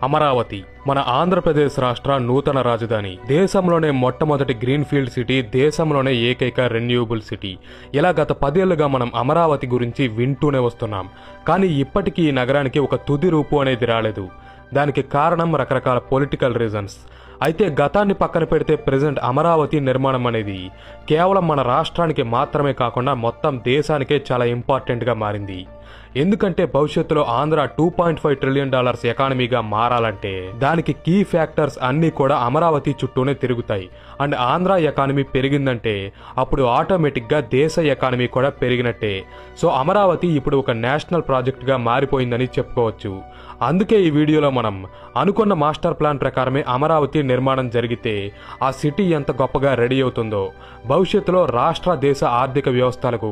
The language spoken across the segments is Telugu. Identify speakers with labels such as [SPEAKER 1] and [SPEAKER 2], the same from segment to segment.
[SPEAKER 1] అమరావతి మన ఆంధ్రప్రదేశ్ రాష్ట్ర నూతన రాజధాని, దేశంలోనే మొట్టమొదటి గ్రీన్ఫీల్డ్ సిటీ, దేశంలోనే ఏకైక రెన్యూవబుల్ సిటీ. ఇలా గత 10 ఏళ్లుగా మనం అమరావతి గురించి వింటూనే వస్తున్నాం. కానీ ఇప్పటికీ ఈ నగరానికి ఒక తుది రూపు అనేది రాలేదు. దానికి కారణం రకరకాల పొలిటికల్ రీజన్స్. అయితే గతాన్ని పక్కన పెడితే ప్రెజెంట్ అమరావతి నిర్మాణం అనేది కేవలం మన రాష్ట్రానికి మాత్రమే కాకుండా మొత్తం దేశానికే చాలా ఇంపార్టెంట్గా మారింది. ఎందుకంటే భవిష్యత్తులో ఆంధ్ర $2.5 ట్రిలియన్ ఎకానమీగా మారాలంటే దానికి కీ ఫ్యాక్టర్స్ అన్నీ కూడా అమరావతి చుట్టూనే తిరుగుతాయి. అండ్ ఆంధ్ర ఎకానమీ పెరిగిందంటే అప్పుడు ఆటోమేటిక్గా దేశ ఎకానమీ కూడా పెరిగినట్టే. సో అమరావతి ఇప్పుడు ఒక నేషనల్ ప్రాజెక్ట్గా మారిపోయిందని చెప్పుకోవచ్చు. అందుకే ఈ వీడియోలో మనం అనుకున్న మాస్టర్ ప్లాన్ ప్రకారమే అమరావతి నిర్మాణం జరిగితే ఆ సిటీ ఎంత గొప్పగా రెడీ అవుతుందో, భవిష్యత్తులో రాష్ట్ర దేశ ఆర్థిక వ్యవస్థలకు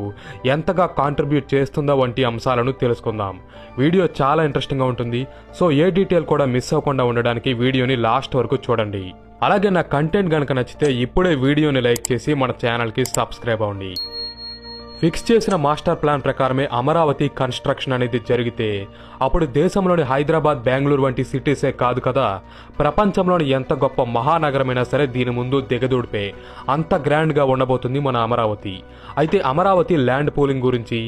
[SPEAKER 1] ఎంతగా కాంట్రిబ్యూట్ చేస్తుందో వంటి అంశాలను తెలుసుకుందాం. వీడియో చాలా ఇంట్రెస్టింగ్గా ఉంటుంది. సో ఏ డీటెయిల్ కూడా మిస్ అవ్వకుండా ఉండడానికి వీడియోని లాస్ట్ వరకు చూడండి. అలాగే నా కంటెంట్ గనక నచ్చితే ఇప్పుడే వీడియోని లైక్ చేసి మన ఛానల్కి సబ్స్క్రైబ్ అవ్వండి. ఫిక్స్ చేసిన మాస్టర్ ప్లాన్ ప్రకారమే అమరావతి కన్స్ట్రక్షన్ అనేది జరిగితే అప్పుడు దేశంలోని హైదరాబాద్, బెంగళూరు వంటి సిటీసే కాదు కదా, ప్రపంచంలోని ఎంత గొప్ప మహానగరమైనా సరే దీని ముందు దిగదూడిపే అంత గ్రాండ్గా ఉండబోతుంది మన అమరావతి. అయితే అమరావతి ల్యాండ్ పూలింగ్ గురించి,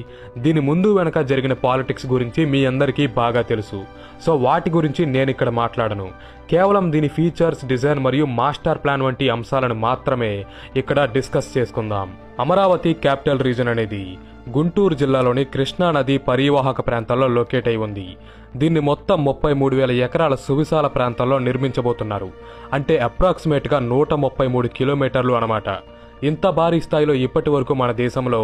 [SPEAKER 1] దీని ముందు వెనక జరిగిన పాలిటిక్స్ గురించి మీ అందరికీ బాగా తెలుసు. సో వాటి గురించి నేను ఇక్కడ మాట్లాడను. కేవలం దీని ఫీచర్స్, డిజైన్ మరియు మాస్టర్ ప్లాన్ వంటి అంశాలను మాత్రమే ఇక్కడ డిస్కస్ చేసుకుందాం. అమరావతి క్యాపిటల్ రీజన్ అనేది గుంటూరు జిల్లాలోని కృష్ణా నది పరివాహక ప్రాంతాల్లో లొకేట్ అయి ఉంది. దీన్ని మొత్తం 33,000 ఎకరాల సువిశాల ప్రాంతాల్లో నిర్మించబోతున్నారు. అంటే అప్రాక్సిమేట్గా 133 కిలోమీటర్లు అన్నమాట. ఇంత భారీ స్థాయిలో ఇప్పటి వరకు మన దేశంలో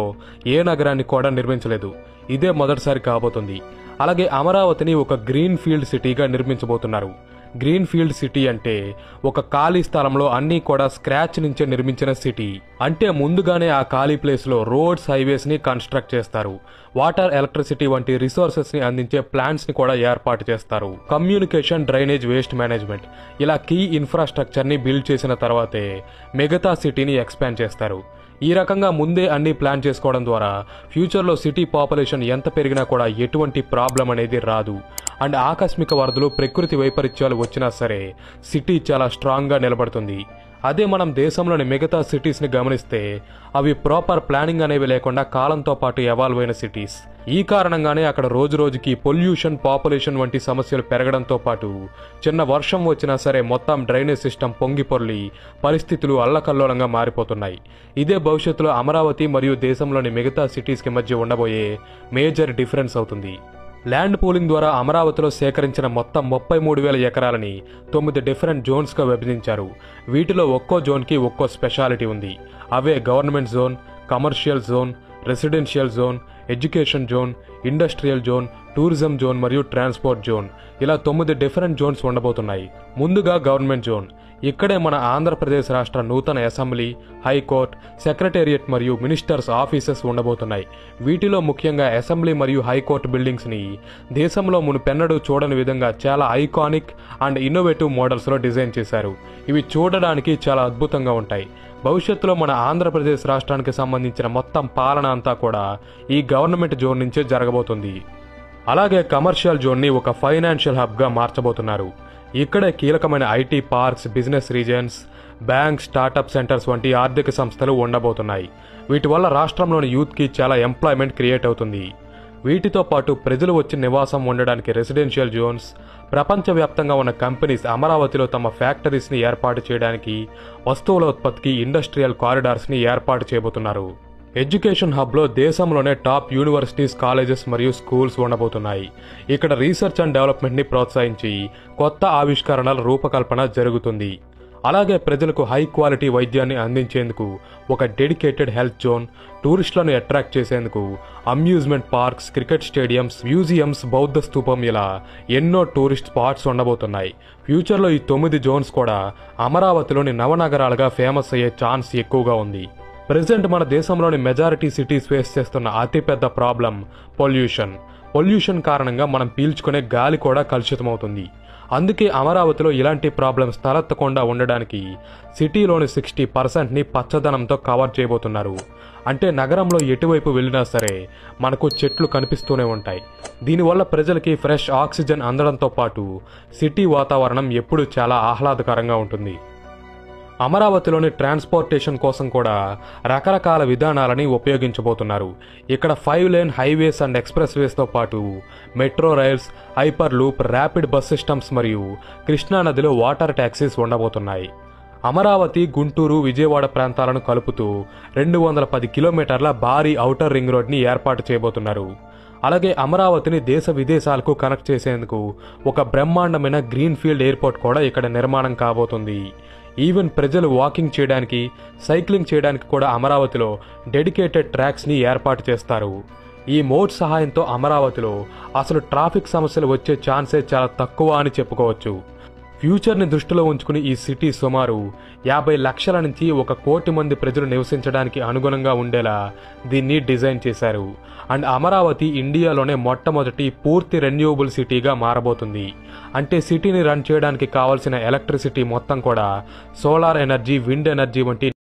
[SPEAKER 1] ఏ నగరాన్ని కూడా నిర్మించలేదు. ఇదే మొదటిసారి కాబోతుంది. అలాగే అమరావతిని ఒక గ్రీన్ ఫీల్డ్ సిటీగా నిర్మించబోతున్నారు. గ్రీన్ ఫీల్డ్ సిటీ అంటే ఒక ఖాళీ స్థలంలో అన్నీ కూడా స్క్రాచ్ నుంచే నిర్మించిన సిటీ. అంటే ముందుగానే ఆ ఖాళీ ప్లేస్లో రోడ్స్, హైవేస్ ని కన్స్ట్రక్ట్ చేస్తారు. వాటర్, ఎలక్ట్రిసిటీ వంటి రిసోర్సెస్ ని అందించే ప్లాంట్స్ ని కూడా ఏర్పాటు చేస్తారు. కమ్యూనికేషన్, డ్రైనేజ్, వేస్ట్ మేనేజ్మెంట్ ఇలా కీ ఇన్ఫ్రాస్ట్రక్చర్ ని బిల్డ్ చేసిన తర్వాతే మిగతా సిటీని ఎక్స్పాండ్ చేస్తారు. ఈ రకంగా ముందే అన్ని ప్లాన్ చేసుకోవడం ద్వారా ఫ్యూచర్లో సిటీ పాపులేషన్ ఎంత పెరిగినా కూడా ఎటువంటి ప్రాబ్లం అనేది రాదు. అండ్ ఆకస్మిక వరదలు, ప్రకృతి వైపరీత్యాలు వచ్చినా సరే సిటీ చాలా స్ట్రాంగ్గా నిలబడుతుంది. అదే మనం దేశంలోని మిగతా సిటీస్ని గమనిస్తే అవి ప్రాపర్ ప్లానింగ్ అనేవి లేకుండా కాలంతో పాటు ఎవాల్వ్ అయిన సిటీస్. ఈ కారణంగానే అక్కడ రోజు రోజుకి పొల్యూషన్, పాపులేషన్ వంటి సమస్యలు పెరగడంతో పాటు చిన్న వర్షం వచ్చినా సరే మొత్తం డ్రైనేజ్ సిస్టమ్ పొంగి పొర్లి పరిస్థితులు అల్లకల్లోలంగా మారిపోతున్నాయి. ఇదే భవిష్యత్తులో అమరావతి మరియు దేశంలోని మిగతా సిటీస్కి మధ్య ఉండబోయే మేజర్ డిఫరెన్స్ అవుతుంది. ల్యాండ్ పూలింగ్ ద్వారా అమరావతిలో సేకరించిన మొత్తం 33,000 ఎకరాలని 9 డిఫరెంట్ జోన్స్గా విభజించారు. వీటిలో ఒక్కో జోన్కి ఒక్కో స్పెషాలిటీ ఉంది. అవే government zone, commercial zone, residential zone, education zone, industrial zone, tourism zone మరియు ట్రాన్స్పోర్ట్ జోన్. ఇలా 9 డిఫరెంట్ జోన్స్ ఉండబోతున్నాయి. ముందుగా గవర్నమెంట్ జోన్. ఇక్కడే మన ఆంధ్రప్రదేశ్ రాష్ట్ర నూతన అసెంబ్లీ, హైకోర్టు, సెక్రటేరియట్ మరియు మినిస్టర్స్ ఆఫీసెస్ ఉండబోతున్నాయి. వీటిలో ముఖ్యంగా అసెంబ్లీ మరియు హైకోర్టు బిల్డింగ్స్ని దేశంలో మునుపెన్నడూ చూడని విధంగా చాలా ఐకానిక్ అండ్ ఇన్నోవేటివ్ మోడల్స్లో డిజైన్ చేశారు. ఇవి చూడడానికి చాలా అద్భుతంగా ఉంటాయి. భవిష్యత్తులో మన ఆంధ్రప్రదేశ్ రాష్ట్రానికి సంబంధించిన మొత్తం పాలన అంతా కూడా ఈ గవర్నమెంట్ జోన్ నుంచే జరగబోతుంది. అలాగే కమర్షియల్ జోన్ని ఒక ఫైనాన్షియల్ హబ్గా మార్చబోతున్నారు. ఇక్కడే కీలకమైన IT parks, business reasons, bank, startup centres వంటి ఆర్థిక సంస్థలు ఉండబోతున్నాయి. వీటి వల్ల రాష్ట్రంలోని యూత్కి చాలా ఎంప్లాయ్మెంట్ క్రియేట్ అవుతుంది. వీటితో పాటు ప్రజలు వచ్చి నివాసం ఉండడానికి రెసిడెన్షియల్ జోన్స్, ప్రపంచవ్యాప్తంగా ఉన్న కంపెనీస్ అమరావతిలో తమ ఫ్యాక్టరీస్ని ఏర్పాటు చేయడానికి, వస్తువుల ఉత్పత్తికి ఇండస్ట్రియల్ కారిడార్స్ని ఏర్పాటు చేయబోతున్నారు. ఎడ్యుకేషన్ హబ్లో దేశంలోనే టాప్ యూనివర్సిటీస్, కాలేజెస్ మరియు స్కూల్స్ ఉండబోతున్నాయి. ఇక్కడ రీసెర్చ్ అండ్ డెవలప్మెంట్ని ప్రోత్సహించి కొత్త ఆవిష్కరణల రూపకల్పన జరుగుతుంది. అలాగే ప్రజలకు హై క్వాలిటీ వైద్యాన్ని అందించేందుకు ఒక డెడికేటెడ్ హెల్త్ జోన్, టూరిస్టులను అట్రాక్ట్ చేసేందుకు amusement parks, cricket stadiums, museums, బౌద్ధ స్తూపం ఇలా ఎన్నో టూరిస్ట్ స్పాట్స్ ఉండబోతున్నాయి. ఫ్యూచర్లో ఈ 9 జోన్స్ కూడా అమరావతిలోని నవనగరాలుగా ఫేమస్ అయ్యే ఛాన్స్ ఎక్కువగా ఉంది. ప్రెజెంట్ మన దేశంలోని మెజారిటీ సిటీస్ ఫేస్ చేస్తున్న అతిపెద్ద ప్రాబ్లం పొల్యూషన్. పొల్యూషన్ కారణంగా మనం పీల్చుకునే గాలి కూడా కలుషితమవుతుంది. అందుకే అమరావతిలో ఇలాంటి ప్రాబ్లమ్స్ తలెత్తకుండా ఉండడానికి సిటీలోని 60%ని పచ్చదనంతో కవర్ చేయబోతున్నారు. అంటే నగరంలో ఎటువైపు వెళ్ళినా సరే మనకు చెట్లు కనిపిస్తూనే ఉంటాయి. దీనివల్ల ప్రజలకి ఫ్రెష్ ఆక్సిజన్ అందడంతో పాటు సిటీ వాతావరణం ఎప్పుడూ చాలా ఆహ్లాదకరంగా ఉంటుంది. అమరావతిలోని ట్రాన్స్పోర్టేషన్ కోసం కూడా రకరకాల విధానాలని ఉపయోగించబోతున్నారు. ఇక్కడ 5 లేన్ హైవేస్ అండ్ ఎక్స్ప్రెస్ వేస్తో పాటు metro rails, hyper loop, rapid bus systems మరియు కృష్ణానదిలో వాటర్ ట్యాక్సీస్ ఉండబోతున్నాయి. అమరావతి, గుంటూరు, విజయవాడ ప్రాంతాలను కలుపుతూ 210 కిలోమీటర్ల భారీ ఔటర్ రింగ్ రోడ్ని ఏర్పాటు చేయబోతున్నారు. అలాగే అమరావతిని దేశ విదేశాలకు కనెక్ట్ చేసేందుకు ఒక బ్రహ్మాండమైన గ్రీన్ ఫీల్డ్ ఎయిర్పోర్ట్ కూడా ఇక్కడ నిర్మాణం కాబోతుంది. ఈవెన్ ప్రజలు వాకింగ్ చేయడానికి, సైక్లింగ్ చేయడానికి కూడా అమరావతిలో డెడికేటెడ్ ట్రాక్స్ని ఏర్పాటు చేస్తారు. ఈ మోడ్ సహాయంతో అమరావతిలో అసలు ట్రాఫిక్ సమస్యలు వచ్చే ఛాన్సే చాలా తక్కువ అని చెప్పుకోవచ్చు. ఫ్యూచర్ని దృష్టిలో ఉంచుకుని ఈ సిటీ సుమారు 50 లక్షల నుంచి 1 కోటి మంది ప్రజలు నివసించడానికి అనుగుణంగా ఉండేలా దీన్ని డిజైన్ చేశారు. అండ్ అమరావతి ఇండియాలోనే మొట్టమొదటి పూర్తి రెన్యూవబుల్ సిటీగా మారబోతుంది. అంటే సిటీని రన్ చేయడానికి కావాల్సిన ఎలక్ట్రిసిటీ మొత్తం కూడా సోలార్ ఎనర్జీ, విండ్ ఎనర్జీ వంటి